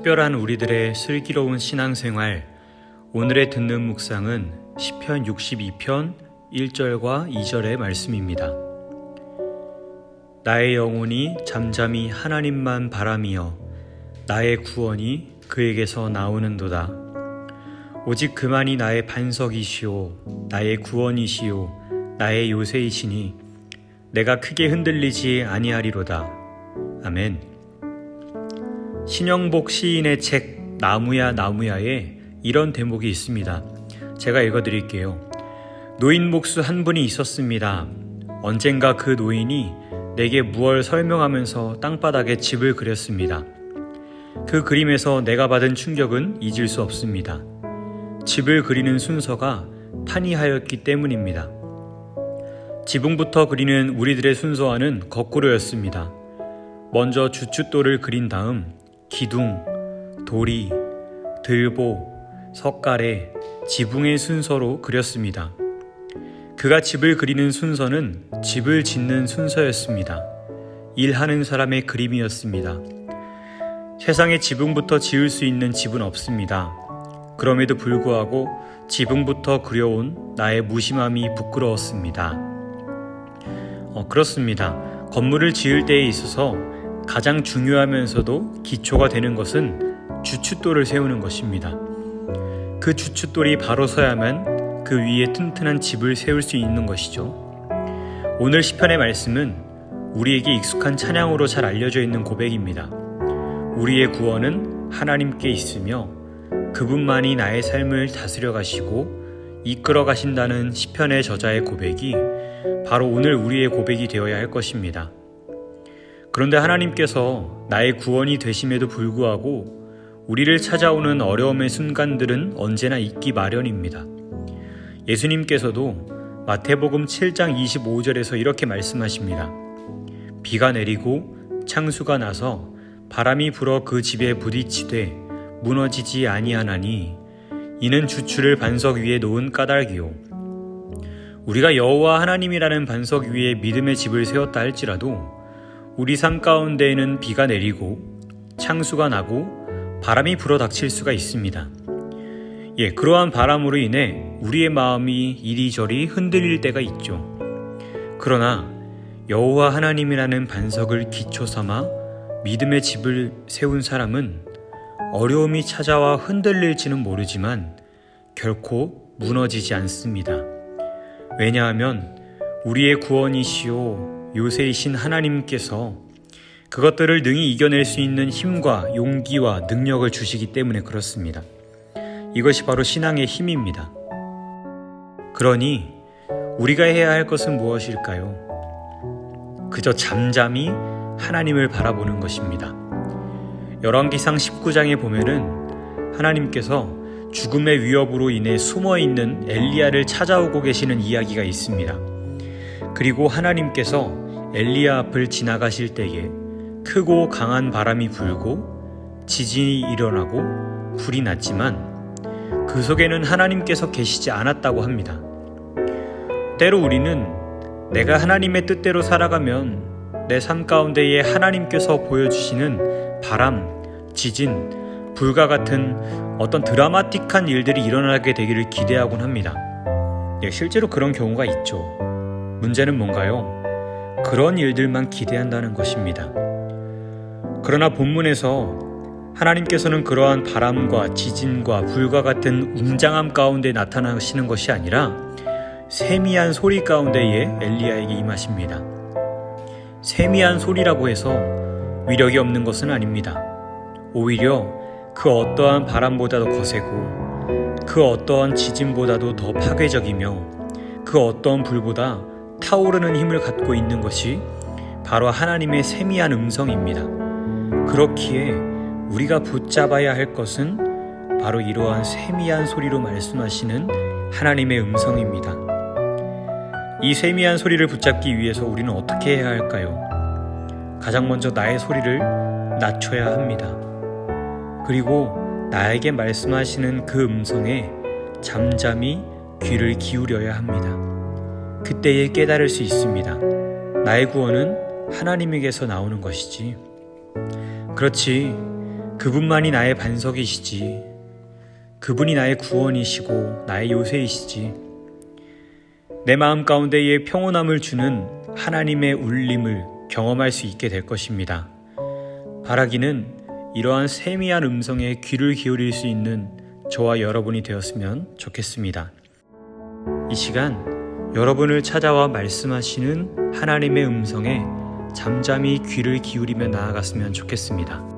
특별한 우리들의 슬기로운 신앙생활, 오늘의 듣는 묵상은 시편 62편 1절과 2절의 말씀입니다. 나의 영혼이 잠잠히 하나님만 바라미어 나의 구원이 그에게서 나오는도다. 오직 그만이 나의 반석이시오 나의 구원이시오 나의 요새이시니 내가 크게 흔들리지 아니하리로다. 아멘. 신영복 시인의 책 나무야 나무야에 이런 대목이 있습니다. 제가 읽어드릴게요. 노인 목수 한 분이 있었습니다. 언젠가 그 노인이 내게 무얼 설명하면서 땅바닥에 집을 그렸습니다. 그 그림에서 내가 받은 충격은 잊을 수 없습니다. 집을 그리는 순서가 판이하였기 때문입니다. 지붕부터 그리는 우리들의 순서와는 거꾸로였습니다. 먼저 주춧돌을 그린 다음 기둥, 도리, 들보, 석가래, 지붕의 순서로 그렸습니다. 그가 집을 그리는 순서는 집을 짓는 순서였습니다. 일하는 사람의 그림이었습니다. 세상에 지붕부터 지을 수 있는 집은 없습니다. 그럼에도 불구하고 지붕부터 그려온 나의 무심함이 부끄러웠습니다. 그렇습니다. 건물을 지을 때에 있어서 가장 중요하면서도 기초가 되는 것은 주춧돌을 세우는 것입니다. 그 주춧돌이 바로 서야만 그 위에 튼튼한 집을 세울 수 있는 것이죠. 오늘 시편의 말씀은 우리에게 익숙한 찬양으로 잘 알려져 있는 고백입니다. 우리의 구원은 하나님께 있으며 그분만이 나의 삶을 다스려 가시고 이끌어 가신다는 시편의 저자의 고백이 바로 오늘 우리의 고백이 되어야 할 것입니다. 그런데 하나님께서 나의 구원이 되심에도 불구하고 우리를 찾아오는 어려움의 순간들은 언제나 있기 마련입니다. 예수님께서도 마태복음 7장 25절에서 이렇게 말씀하십니다. 비가 내리고 창수가 나서 바람이 불어 그 집에 부딪히되 무너지지 아니하나니 이는 주추를 반석 위에 놓은 까닭이요. 우리가 여호와 하나님이라는 반석 위에 믿음의 집을 세웠다 할지라도 우리 삶 가운데에는 비가 내리고 창수가 나고 바람이 불어 닥칠 수가 있습니다. 그러한 바람으로 인해 우리의 마음이 이리저리 흔들릴 때가 있죠. 그러나 여호와 하나님이라는 반석을 기초 삼아 믿음의 집을 세운 사람은 어려움이 찾아와 흔들릴지는 모르지만 결코 무너지지 않습니다. 왜냐하면 우리의 구원이시오 요새이신 하나님께서 그것들을 능히 이겨낼 수 있는 힘과 용기와 능력을 주시기 때문에 그렇습니다. 이것이 바로 신앙의 힘입니다. 그러니 우리가 해야 할 것은 무엇일까요? 그저 잠잠히 하나님을 바라보는 것입니다. 열왕기상 19장에 보면은 하나님께서 죽음의 위협으로 인해 숨어있는 엘리야를 찾아오고 계시는 이야기가 있습니다. 그리고 하나님께서 엘리야 앞을 지나가실 때에 크고 강한 바람이 불고 지진이 일어나고 불이 났지만 그 속에는 하나님께서 계시지 않았다고 합니다. 때로 우리는 내가 하나님의 뜻대로 살아가면 내 삶 가운데에 하나님께서 보여주시는 바람, 지진, 불과 같은 어떤 드라마틱한 일들이 일어나게 되기를 기대하곤 합니다. 실제로 그런 경우가 있죠. 문제는 뭔가요? 그런 일들만 기대한다는 것입니다. 그러나 본문에서 하나님께서는 그러한 바람과 지진과 불과 같은 웅장함 가운데 나타나시는 것이 아니라 세미한 소리 가운데에 엘리야에게 임하십니다. 세미한 소리라고 해서 위력이 없는 것은 아닙니다. 오히려 그 어떠한 바람보다도 거세고 그 어떠한 지진보다도 더 파괴적이며 그 어떠한 불보다 타오르는 힘을 갖고 있는 것이 바로 하나님의 세미한 음성입니다. 그렇기에 우리가 붙잡아야 할 것은 바로 이러한 세미한 소리로 말씀하시는 하나님의 음성입니다. 이 세미한 소리를 붙잡기 위해서 우리는 어떻게 해야 할까요? 가장 먼저 나의 소리를 낮춰야 합니다. 그리고 나에게 말씀하시는 그 음성에 잠잠히 귀를 기울여야 합니다. 그때에 깨달을 수 있습니다. 나의 구원은 하나님에게서 나오는 것이지. 그렇지, 그분만이 나의 반석이시지. 그분이 나의 구원이시고 나의 요새이시지. 내 마음 가운데에 평온함을 주는 하나님의 울림을 경험할 수 있게 될 것입니다. 바라기는 이러한 세미한 음성에 귀를 기울일 수 있는 저와 여러분이 되었으면 좋겠습니다. 이 시간 여러분을 찾아와 말씀하시는 하나님의 음성에 잠잠히 귀를 기울이며 나아갔으면 좋겠습니다.